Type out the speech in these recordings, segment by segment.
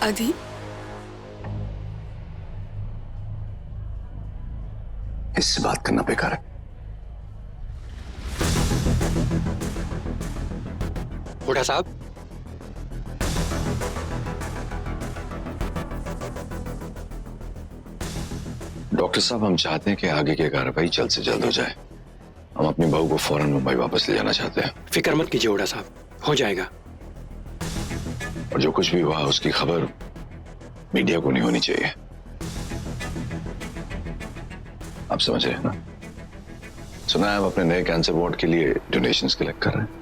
आदि, इससे बात करना बेकार है। बूढ़ा साहब, डॉक्टर साहब, हम चाहते हैं कि आगे की कार्रवाई जल्द से जल्द हो जाए। हम अपनी बहू को फौरन मुंबई वापस ले जाना चाहते हैं। फिक्र मत कीजिए बूढ़ा साहब, हो जाएगा। और जो कुछ भी हुआ उसकी खबर मीडिया को नहीं होनी चाहिए। आप समझ रहे हैं ना? सुना है आप अपने नए कैंसर वार्ड के लिए डोनेशंस कलेक्ट कर रहे हैं।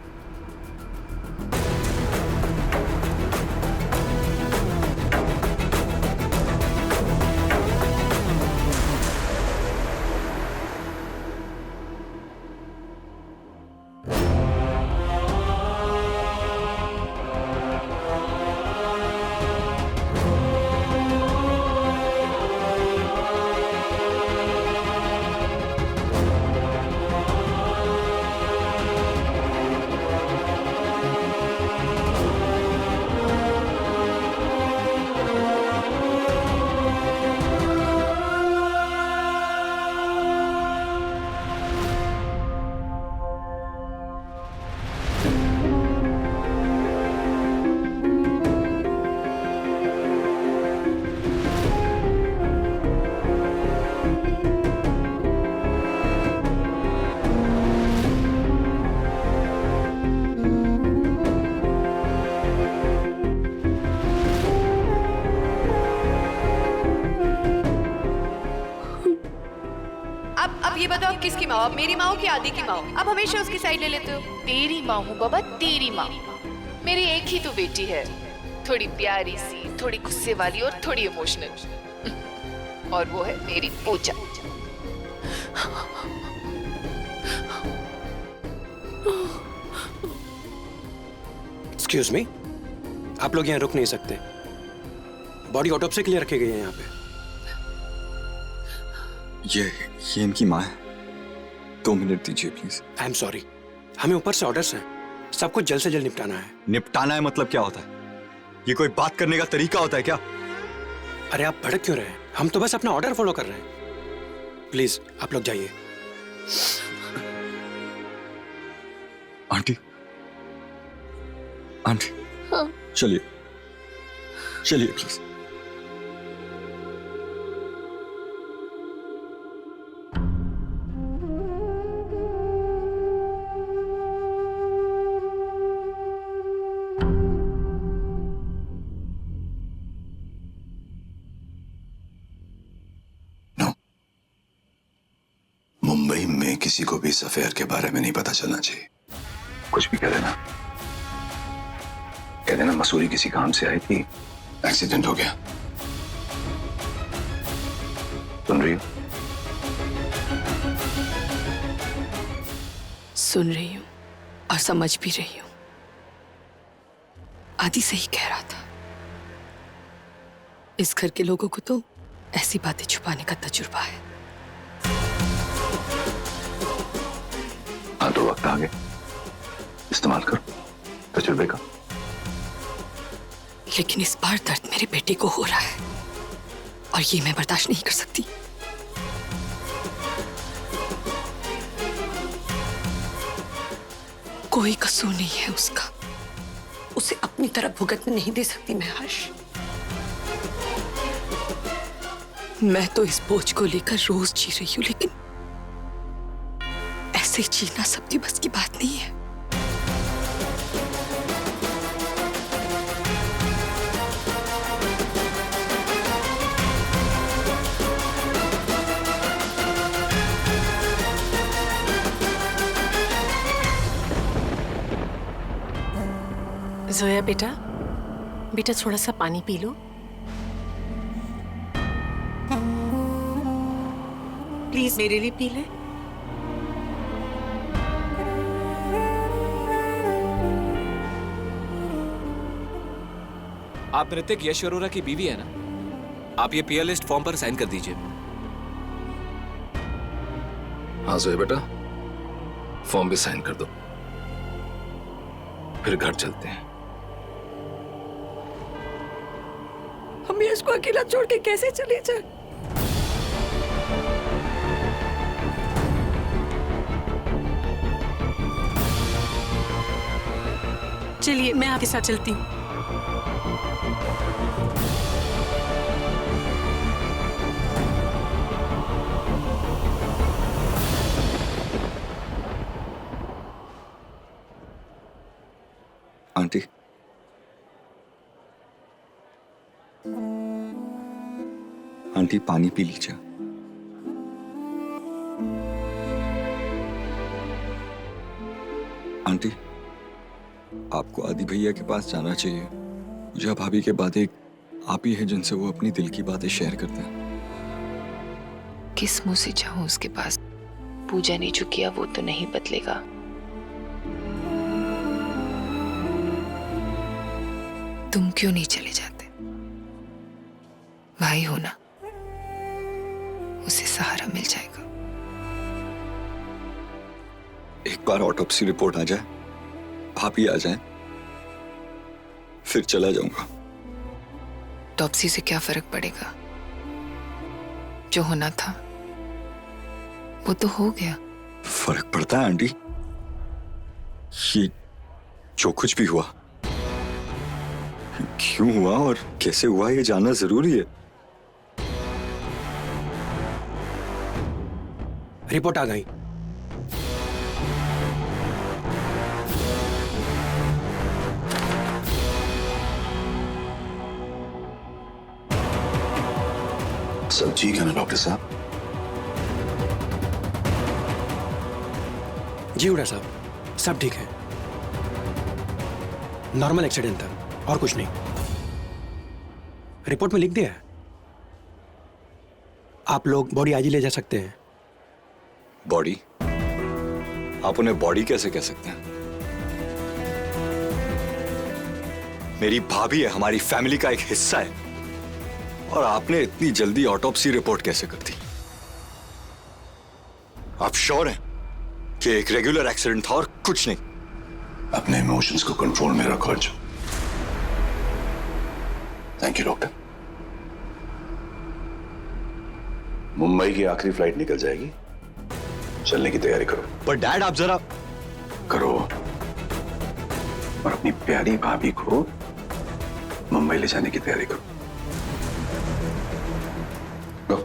अब ये बताओ किसकी माँ? अब मेरी माँ हो कि आदि की माँ हो? अब हमेशा उसकी साइड ले लेते हो। तेरी माँ हूँ बाबा, तेरी माँ। मेरी एक ही तो बेटी है, थोड़ी प्यारी सी, थोड़ी गुस्से वाली और थोड़ी इमोशनल, और वो है मेरी पूजा। एक्सक्यूज मी, आप लोग यहाँ रुक नहीं सकते। बॉडी ऑटोप्सी के लिए रखे गए हैं यहाँ पे। ये इनकी माँ है। 2 मिनट दीजिए प्लीज। आई एम सॉरी, हमें ऊपर से ऑर्डर्स हैं, सब कुछ जल्द से जल्द निपटाना है। निपटाना है मतलब क्या होता है? ये कोई बात करने का तरीका होता है क्या? अरे आप भड़क क्यों रहे हैं? हम तो बस अपना ऑर्डर फॉलो कर रहे हैं। प्लीज आप लोग जाइए। आंटी, आंटी, चलिए चलिए प्लीज। मुंबई में किसी को भी इस अफेयर के बारे में नहीं पता चलना चाहिए। कुछ भी कह देना मसूरी किसी काम से आई थी, एक्सीडेंट हो गया। सुन रही हो? सुन रही हूँ और समझ भी रही हूँ। आदि सही कह रहा था। इस घर के लोगों को तो ऐसी बातें छुपाने का तजुर्बा है। हाँ, तो वक्त आ गया, इस्तेमाल करो तजुर्बे का। लेकिन इस बार दर्द मेरे बेटे को हो रहा है और ये मैं बर्दाश्त नहीं कर सकती। कोई कसूर नहीं है उसका, उसे अपनी तरफ भुगतने नहीं दे सकती मैं हर्ष। मैं तो इस बोझ को लेकर रोज जी रही हूं, लेकिन ऐसे जीना सबके बस की बात नहीं है। जोया बेटा, बेटा थोड़ा सा पानी पी लो प्लीज, मेरे लिए पी ले। आप ऋतिक यश अरोरा की बीवी है ना? आप ये पीयर लिस्ट फॉर्म पर साइन कर दीजिए। हाँ जोया बेटा, फॉर्म भी साइन कर दो, फिर घर चलते हैं। हम यश को अकेला छोड़ के कैसे चले जाए? चलिए मैं आपके साथ चलती हूँ। आंटी, आंटी पानी पी लीजिए। आंटी, आपको आदि भैया के पास जाना चाहिए। पूजा भाभी के बाद एक आप ही है जिनसे वो अपनी दिल की बातें शेयर करते हैं। किस मुंह से जाऊं उसके पास? पूजा ने जो किया वो तो नहीं बदलेगा। तुम क्यों नहीं चले जाते? भाई हो ना, उसे सहारा मिल जाएगा। एक बार ऑटोप्सी रिपोर्ट आ जाए, भाभी आ जाए, फिर चला जाऊंगा। टॉप्सी से क्या फर्क पड़ेगा? जो होना था वो तो हो गया। फर्क पड़ता है आंटी। ये जो कुछ भी हुआ, क्यों हुआ और कैसे हुआ, ये जानना जरूरी है। रिपोर्ट आ गई। सब ठीक है ना डॉक्टर साहब? जी उड़ा साहब, सब ठीक है। नॉर्मल एक्सीडेंट था और कुछ नहीं। रिपोर्ट में लिख दिया है। आप लोग बॉडी आज ही ले जा सकते हैं। बॉडी? आप उन्हें बॉडी कैसे कह सकते हैं? मेरी भाभी है, हमारी फैमिली का एक हिस्सा है। और आपने इतनी जल्दी ऑटोप्सी रिपोर्ट कैसे कर दी? आप श्योर हैं कि एक रेगुलर एक्सीडेंट था और कुछ नहीं? अपने इमोशंस को कंट्रोल में रखो Arjun. Thank you doctor. Mumbai की आखिरी फ्लाइट निकल जाएगी, चलने की तैयारी करो। पर डैड आप जरा करो और अपनी प्यारी भाभी को मुंबई ले जाने की तैयारी करो। Go.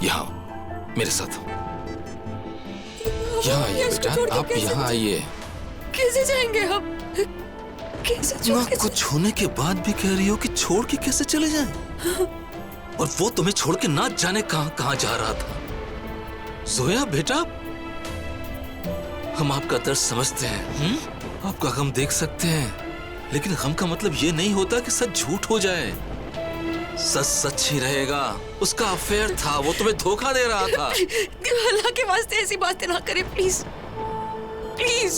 यहाँ मेरे साथ यहाँ आइए बेटा, आप यहाँ आइए। कैसे जाएंगे हम? कैसे छोड़ के कुछ होने के बाद भी कह रही हो कि छोड़ के कैसे चले जाएं? और वो तुम्हें छोड़ के ना जाने कहां कहां जा रहा था। जोया बेटा, हम आपका दर्द समझते हैं, आपका गम देख सकते हैं, लेकिन गम का मतलब ये नहीं होता कि सच झूठ हो जाए। सच सच ही रहेगा। उसका अफेयर था, वो तुम्हें धोखा दे रहा था। अल्लाह के वास्ते ऐसी बातें ना करें प्लीज, प्लीज।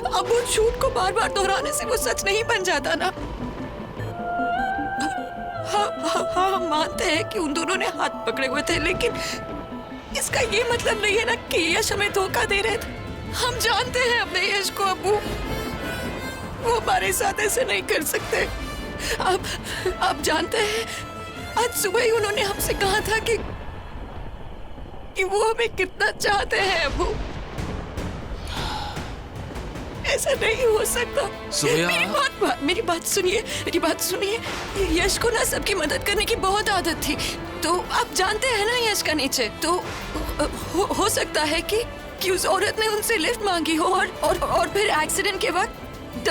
अब वो झूठ को बार बार दोहराने से वो सच नहीं बन जाता ना। हाँ, हम मानते हैं कि उन दोनों ने हाथ पकड़े हुए थे, लेकिन इसका ये मतलब नहीं है ना कि यश हमें धोखा दे रहे थे। हम जानते हैं अपने यश को अब्बू, वो हमारे साथ ऐसे नहीं कर सकते। आप जानते हैं, आज सुबह ही उन्होंने हमसे कहा था कि वो हमें कितना चाहते हैं अब्बू। ऐसा नहीं हो सकता। मेरी बात सुनिए। यश को ना सबकी मदद करने की बहुत आदत थी, तो आप जानते हैं ना यश का नेचर। तो हो सकता है कि उस औरत ने उनसे लिफ्ट मांगी हो और फिर एक्सीडेंट के वक्त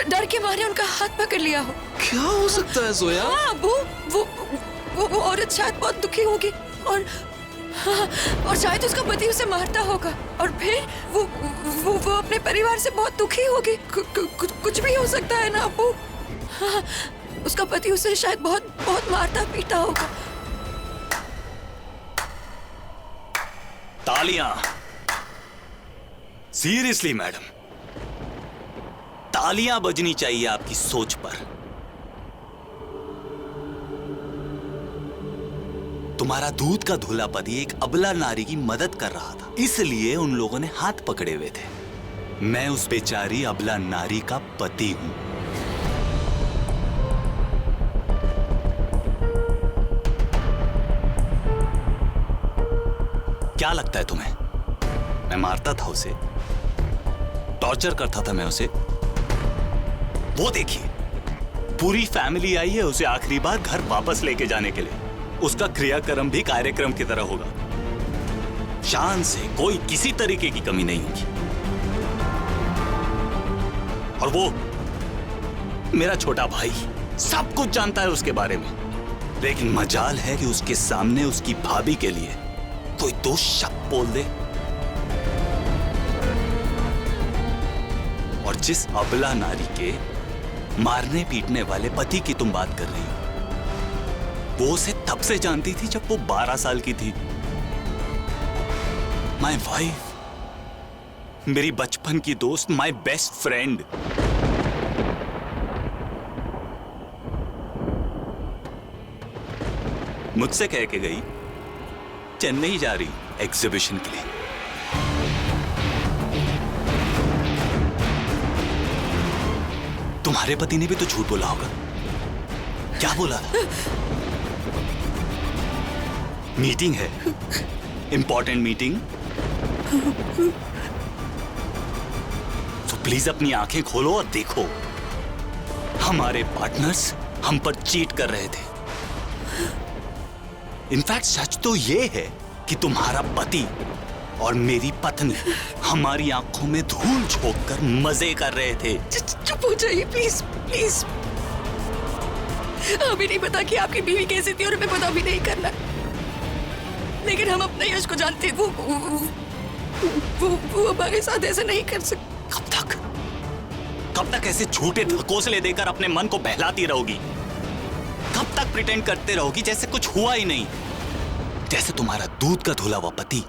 डर के मारे उनका हाथ पकड़ लिया हो। क्या हो सकता है जोया? हाँ, वो औरत शायद बहुत दुखी होगी और शायद उसका पति उसे मारता होगा, और फिर वो अपने परिवार से बहुत दुखी होगी। कुछ भी हो सकता है ना अब्बू। हाँ, उसका पति उसे शायद बहुत बहुत मारता पीटा होगा। तालियां। सीरियसली मैडम, तालियां बजनी चाहिए आपकी सोच पर। तुम्हारा दूध का धुला पति एक अबला नारी की मदद कर रहा था, इसलिए उन लोगों ने हाथ पकड़े हुए थे। मैं उस बेचारी अबला नारी का पति हूं। क्या लगता है तुम्हें मैं मारता था उसे, टॉर्चर करता था मैं उसे? वो देखिए, पूरी फैमिली आई है उसे आखिरी बार घर वापस लेके जाने के लिए। उसका क्रियाक्रम भी कार्यक्रम की तरह होगा, शान से, कोई किसी तरीके की कमी नहीं होगी। और वो मेरा छोटा भाई सब कुछ जानता है उसके बारे में, लेकिन मजाल है कि उसके सामने उसकी भाभी के लिए कोई दो शब्द बोल दे। और जिस अबला नारी के मारने पीटने वाले पति की तुम बात कर रही हो, वो उसे तब से जानती थी जब वो 12 साल की थी। माय वाइफ, मेरी बचपन की दोस्त, माय बेस्ट फ्रेंड। मुझसे कह के गई चेन्नई जा रही एग्जीबिशन के लिए। तुम्हारे पति ने भी तो झूठ बोला होगा। क्या बोला था? मीटिंग है, इंपॉर्टेंट मीटिंग, तो प्लीज अपनी आंखें खोलो और देखो, हमारे पार्टनर्स हम पर चीट कर रहे थे। इनफैक्ट सच तो यह है कि तुम्हारा पति और मेरी पत्नी हमारी आंखों में धूल झोंककर मजे कर रहे थे। चुप हो जाइए प्लीज प्लीज। हमें नहीं पता कि आपकी बीवी कैसी थी और हमें पता भी नहीं करना, लेकिन हम अपने यश को जानते हैं। वो हमारे साथ ऐसा नहीं कर सकते। कब तक ऐसे झूठे धकोसले देकर अपने मन को बहलाती रहोगी? कब तक प्रिटेंड करते रहोगी जैसे कुछ हुआ ही नहीं? जैसे तुम्हारा दूध का धुला हुआ पति,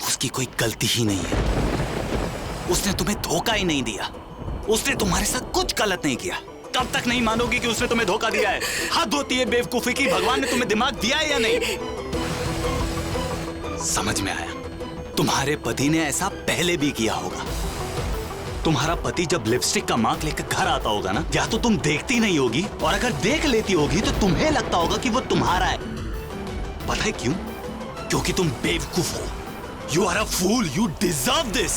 उसकी कोई गलती ही नहीं है। उसने तुम्हें धोखा ही नहीं दिया, उसने तुम्हारे साथ कुछ गलत नहीं किया। कब तक नहीं मानोगी कि उसने तुम्हें धोखा दिया है? हद होती है बेवकूफी की। भगवान ने तुम्हें दिमाग दिया है या नहीं? समझ में आया, तुम्हारे पति ने ऐसा पहले भी किया होगा। तुम्हारा पति जब लिपस्टिक का मार्क लेकर घर आता होगा ना, या तो तुम देखती नहीं होगी, और अगर देख लेती होगी तो तुम्हें लगता होगा कि वो तुम्हारा है। पता है क्यों? क्योंकि तुम बेवकूफ हो। You are a fool. You deserve this.